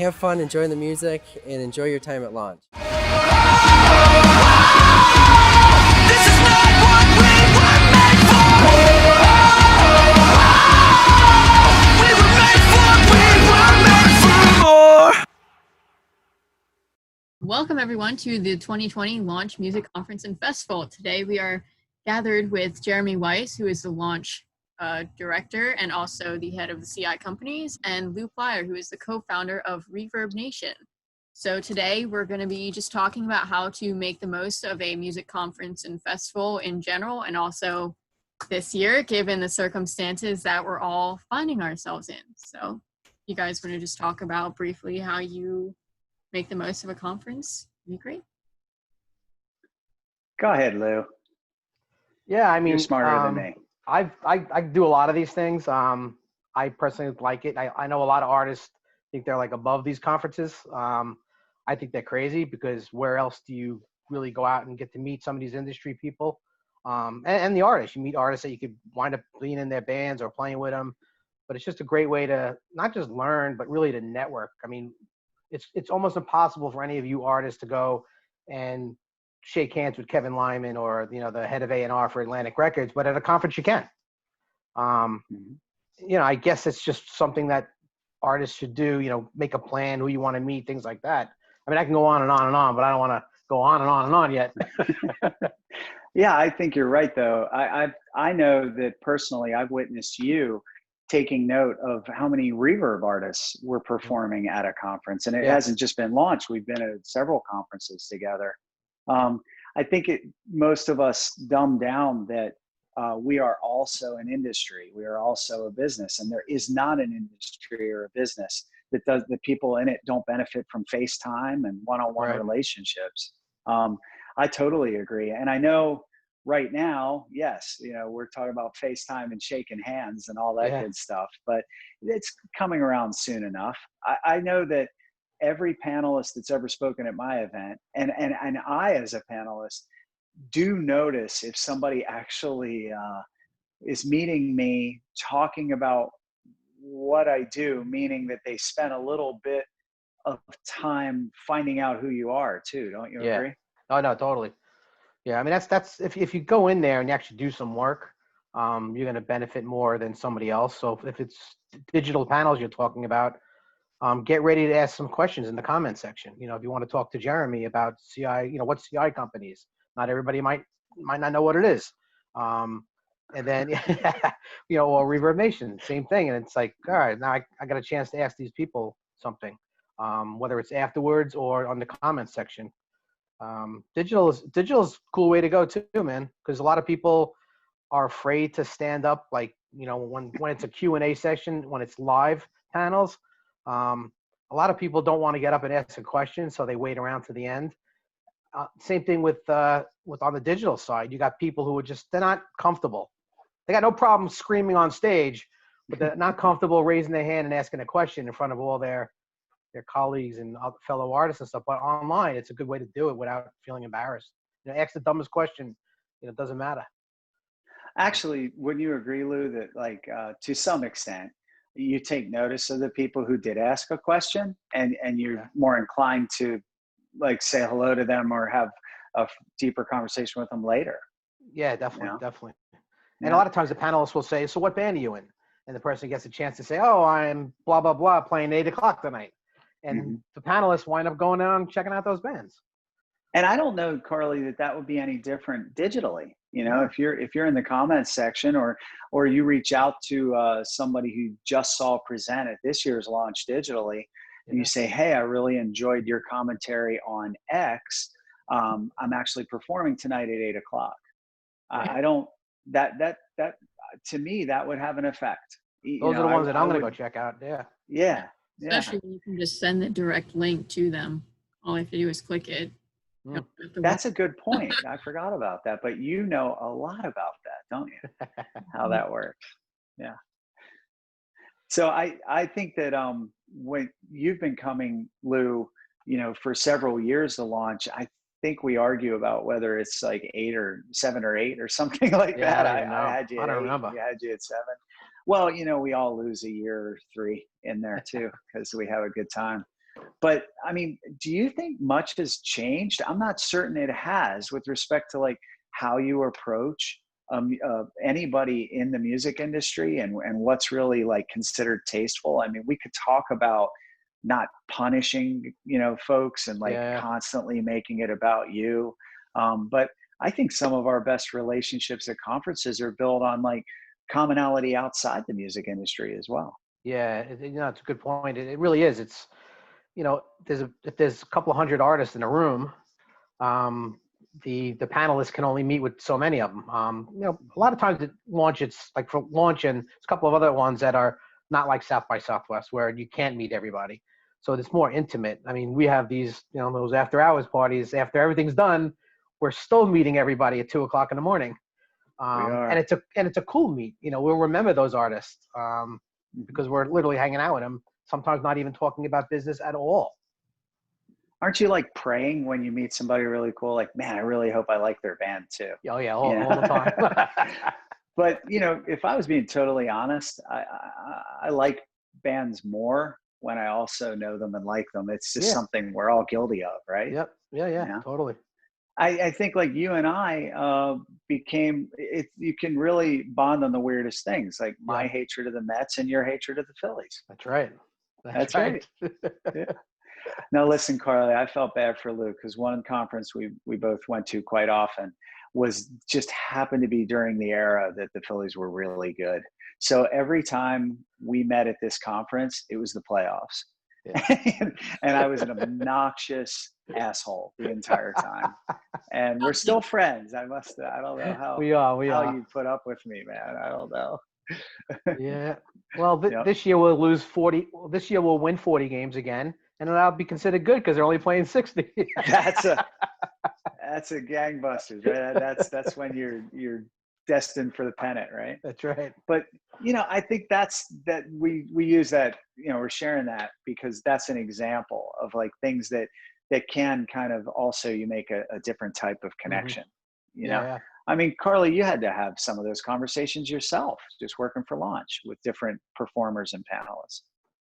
have fun, enjoy the music, and enjoy your time at launch. This is not what we were made for. We were made for more. Welcome everyone to the 2020 Launch Music Conference and Festival. Today we are gathered with Jeremy Weiss, who is the launch director and also the head of the CI companies, and Lou Plyer, who is the co-founder of ReverbNation. So today we're going to be just talking about how to make the most of a music conference and festival in general, and also this year, given the circumstances that we're all finding ourselves in. So you guys want to just talk about briefly how you make the most of a conference? It'd be great. Go ahead, Lou. Yeah, I mean, You're smarter than me. I do a lot of these things. I personally like it. I know a lot of artists think they're like above these conferences. I think they're crazy because where else do you really go out and get to meet some of these industry people? And the artists, you meet artists that you could wind up being in their bands or playing with them. But it's just a great way to not just learn, but really to network. I mean, it's almost impossible for any of you artists to go and shake hands with Kevin Lyman or the head of A&R for Atlantic Records, but at a conference you can. I guess it's just something that artists should do. Make a plan, who you want to meet, things like that. I mean, I can go on and on and on, but I don't want to go on and on and on yet. Yeah, I think you're right, though. I know that personally, I've witnessed you taking note of how many reverb artists were performing at a conference, and it hasn't just been launched. We've been at several conferences together. I think most of us dumb down that we are also an industry. We are also a business, and there is not an industry or a business that the people in it don't benefit from FaceTime and one-on-one relationships. I totally agree. And I know right now, yes, we're talking about FaceTime and shaking hands and all that good stuff, but it's coming around soon enough. I know that every panelist that's ever spoken at my event, and I as a panelist, do notice if somebody actually is meeting me talking about what I do, meaning that they spent a little bit of time finding out who you are too. Don't you agree? Oh, no, totally. Yeah, I mean, that's if you go in there and you actually do some work, you're going to benefit more than somebody else. So if it's digital panels you're talking about, get ready to ask some questions in the comment section. If you want to talk to Jeremy about CI, what CI companies, not everybody might not know what it is. And then, or ReverbNation, same thing. And it's like, all right, now I got a chance to ask these people something, whether it's afterwards or on the comment section. Digital is a cool way to go too, man, because a lot of people are afraid to stand up, like, when it's a Q&A session, when it's live panels. A lot of people don't want to get up and ask a question, so they wait around to the end. Same thing with on the digital side. You got people who they're not comfortable. They got no problem screaming on stage, but they're not comfortable raising their hand and asking a question in front of all their colleagues and fellow artists and stuff. But online, it's a good way to do it without feeling embarrassed. Ask the dumbest question. It doesn't matter. Actually, wouldn't you agree, Lou, that to some extent, you take notice of the people who did ask a question, and you're more inclined to say hello to them or have a deeper conversation with them later? Yeah, definitely. And a lot of times the panelists will say, so what band are you in? And the person gets a chance to say, oh, I'm blah, blah, blah, playing 8 o'clock tonight. And the panelists wind up going down and checking out those bands. And I don't know, Carly, that would be any different digitally. If you're in the comments section or you reach out to somebody who just saw present at this year's launch digitally, and you say, hey, I really enjoyed your commentary on X. I'm actually performing tonight at 8 o'clock. I don't, that to me, that would have an effect. Those are the ones that I'm going to go check out. Yeah. Especially when you can just send the direct link to them. All you have to do is click it. That's a good point. I forgot about that, but you know a lot about that, don't you? How that works. Yeah. So I think that when you've been coming, Lou, for several years to launch, I think we argue about whether it's like 8 or 7 or 8 or something like that. I had you. I don't remember. I had you at 7. Well, we all lose a year or 3 in there too because we have a good time. But I mean, do you think much has changed? I'm not certain it has with respect to like how you approach anybody in the music industry and what's really like considered tasteful. I mean, we could talk about not punishing, folks and like Yeah. constantly making it about you. But I think some of our best relationships at conferences are built on like commonality outside the music industry as well. Yeah, it's a good point. It really is. It's, if there's a couple of hundred artists in a room, the panelists can only meet with so many of them. A lot of times at launch, it's like for launch and a couple of other ones that are not like South by Southwest where you can't meet everybody. So it's more intimate. I mean, we have these, those after hours parties. After everything's done, we're still meeting everybody at 2:00 in the morning. We are. And it's a cool meet. We'll remember those artists because we're literally hanging out with them. Sometimes not even talking about business at all. Aren't you like praying when you meet somebody really cool? Like, man, I really hope I like their band too. Oh yeah, all the time. But if I was being totally honest, I like bands more when I also know them and like them. It's just something we're all guilty of, right? Yep. Yeah, totally. I think like you and I became it. You can really bond on the weirdest things, like my hatred of the Mets and your hatred of the Phillies. That's right. That's right. Yeah. Now listen, Carly, I felt bad for Lou because one conference we both went to quite often was just happened to be during the era that the Phillies were really good. So every time we met at this conference, it was the playoffs. Yeah. and I was an obnoxious asshole the entire time. And we're still friends. I don't know how we are. You put up with me, man. I don't know. Yeah. Well, this year we'll lose 40. This year we'll win 40 games again, and that'll be considered good because they're only playing 60. That's a gangbusters, right? That's when you're destined for the pennant, right? That's right. But I think that we use that. We're sharing that because that's an example of like things that can kind of also you make a different type of connection. Yeah. I mean, Carly, you had to have some of those conversations yourself, just working for Launch with different performers and panelists.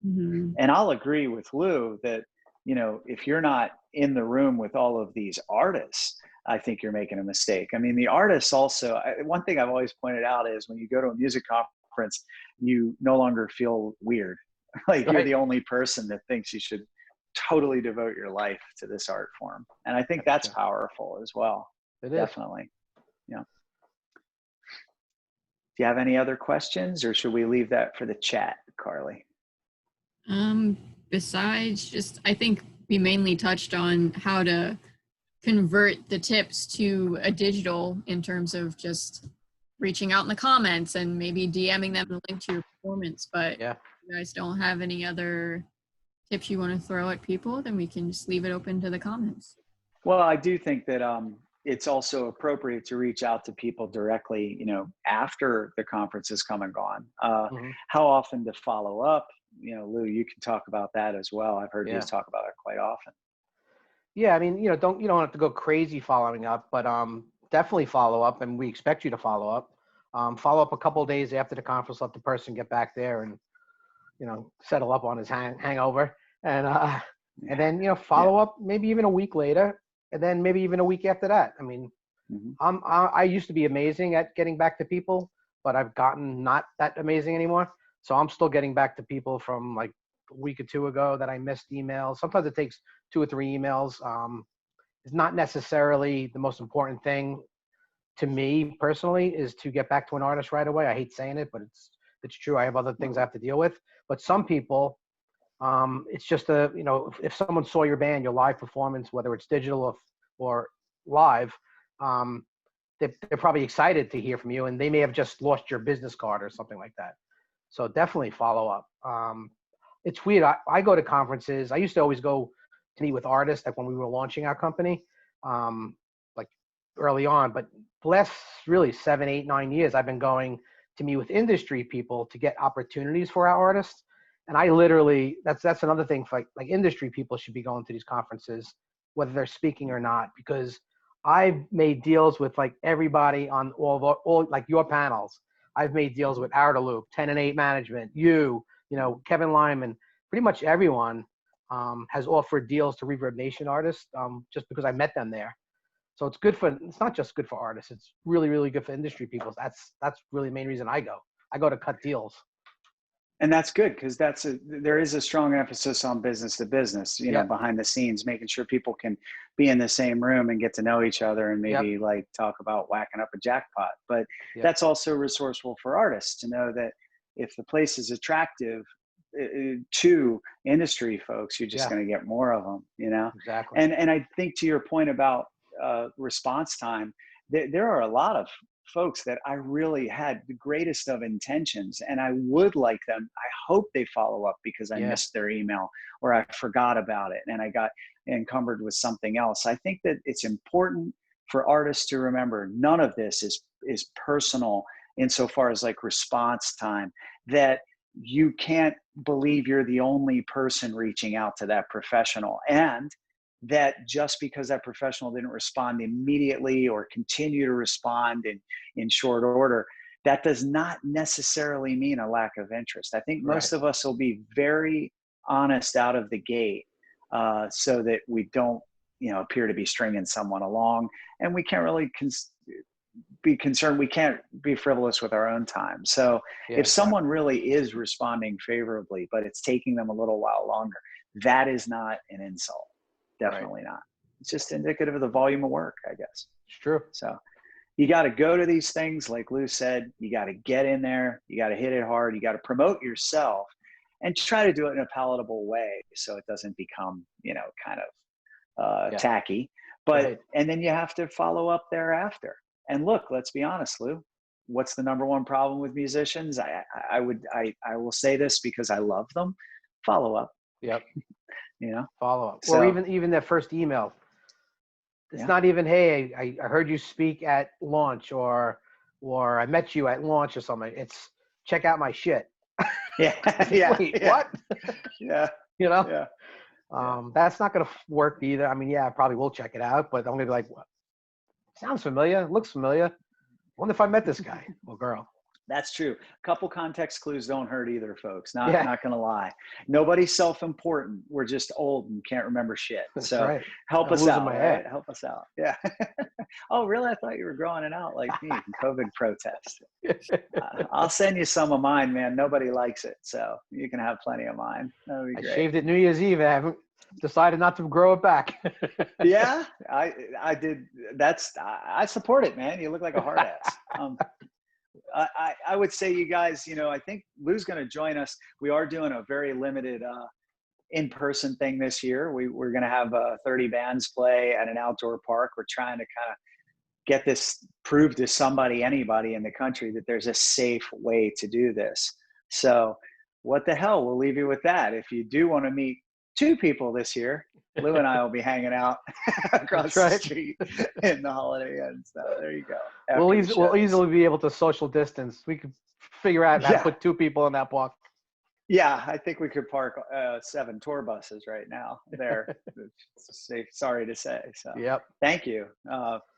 Mm-hmm. And I'll agree with Lou that, if you're not in the room with all of these artists, I think you're making a mistake. I mean, the artists also, one thing I've always pointed out is when you go to a music conference, you no longer feel weird. Like you're the only person that thinks you should totally devote your life to this art form. And I think that's powerful as well. It is. Definitely. Yeah. Do you have any other questions or should we leave that for the chat, Carly? Besides just, I think we mainly touched on how to convert the tips to a digital in terms of just reaching out in the comments and maybe DMing them the link to your performance. But if you guys don't have any other tips you want to throw at people, then we can just leave it open to the comments. Well, I do think that it's also appropriate to reach out to people directly, after the conference has come and gone. How often to follow up? Lou, you can talk about that as well. I've heard you talk about it quite often. Yeah, I mean, you don't have to go crazy following up, but definitely follow up, and we expect you to follow up. Follow up a couple of days after the conference, let the person get back there and settle up on his hangover, and then follow up maybe even a week later, and then maybe even a week after that. I mean, I used to be amazing at getting back to people, but I've gotten not that amazing anymore. So I'm still getting back to people from like a week or two ago that I missed emails. Sometimes it takes 2 or 3 emails. It's not necessarily the most important thing to me personally is to get back to an artist right away. I hate saying it, but it's true. I have other things I have to deal with. But some people, it's just if someone saw your band, your live performance, whether it's digital or live, they're probably excited to hear from you, and they may have just lost your business card or something like that. So definitely follow up. It's weird. I go to conferences. I used to always go to meet with artists, like when we were launching our company, like early on. But the last really 7, 8, 9 years, I've been going to meet with industry people to get opportunities for our artists. And I literally, that's another thing for like industry people should be going to these conferences, whether they're speaking or not, because I've made deals with like everybody on all like your panels. I've made deals with Loop, 10 and 8 Management, Kevin Lyman, pretty much everyone has offered deals to ReverbNation artists just because I met them there. So it's not just good for artists. It's really, really good for industry people. That's really the main reason I go. I go to cut deals. And that's good because there is a strong emphasis on business to business, Yep. behind the scenes, making sure people can be in the same room and get to know each other and maybe like talk about whacking up a jackpot. But that's also resourceful for artists to know that if the place is attractive to industry folks, you're just going to get more of them, Exactly. And I think to your point about response time, there are a lot of folks that I really had the greatest of intentions, and I would like them. I hope they follow up because I missed their email or I forgot about it and I got encumbered with something else. I think that it's important for artists to remember none of this is personal insofar as like response time, that you can't believe you're the only person reaching out to that professional, and that just because that professional didn't respond immediately or continue to respond in short order, that does not necessarily mean a lack of interest. I think most of us will be very honest out of the gate so that we don't, appear to be stringing someone along, and we can't really be concerned. We can't be frivolous with our own time. So if someone really is responding favorably, but it's taking them a little while longer, that is not an insult. Definitely not. It's just indicative of the volume of work, I guess. It's true. So you got to go to these things. Like Lou said, you got to get in there. You got to hit it hard. You got to promote yourself and try to do it in a palatable way so it doesn't become, kind of tacky. But, and then you have to follow up thereafter. And look, let's be honest, Lou, what's the number one problem with musicians? I will say this because I love them. Follow up. Yep. Follow up. So, or even their first email. It's not even, hey, I heard you speak at launch or I met you at launch or something. It's check out my shit. Wait, what? Yeah. That's not going to work either. I mean, I probably will check it out, but I'm going to be like, what? Sounds familiar. Looks familiar. Wonder if I met this guy or girl. That's true. A couple context clues don't hurt either, folks. Not gonna lie. Nobody's self-important. We're just old and can't remember shit. So help us out. Right? Help us out. Yeah. Oh, really? I thought you were growing it out like me in COVID protest. I'll send you some of mine, man. Nobody likes it, so you can have plenty of mine. That'd be great. I shaved it New Year's Eve. I haven't decided not to grow it back. Yeah, I did. I support it, man. You look like a hard ass. I would say, you guys, I think Lou's going to join us. We are doing a very limited in-person thing this year. We're going to have 30 bands play at an outdoor park. We're trying to kind of get this proved to anybody in the country that there's a safe way to do this. So what the hell? We'll leave you with that. If you do want to meet two people this year, Lou and I will be hanging out across the street in the Holiday Inn. So there you go. We'll easily be able to social distance. We could figure out how to put two people in that park. Yeah, I think we could park 7 tour buses right now there. Sorry to say. So thank you,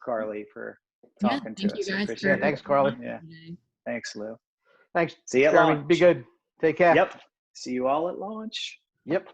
Carly, for talking to us. Appreciate it. Thanks, Carly. Yeah. Thanks, Lou. Thanks. See you at Jeremy. launch. Be good. Take care. Yep. See you all at launch. Yep.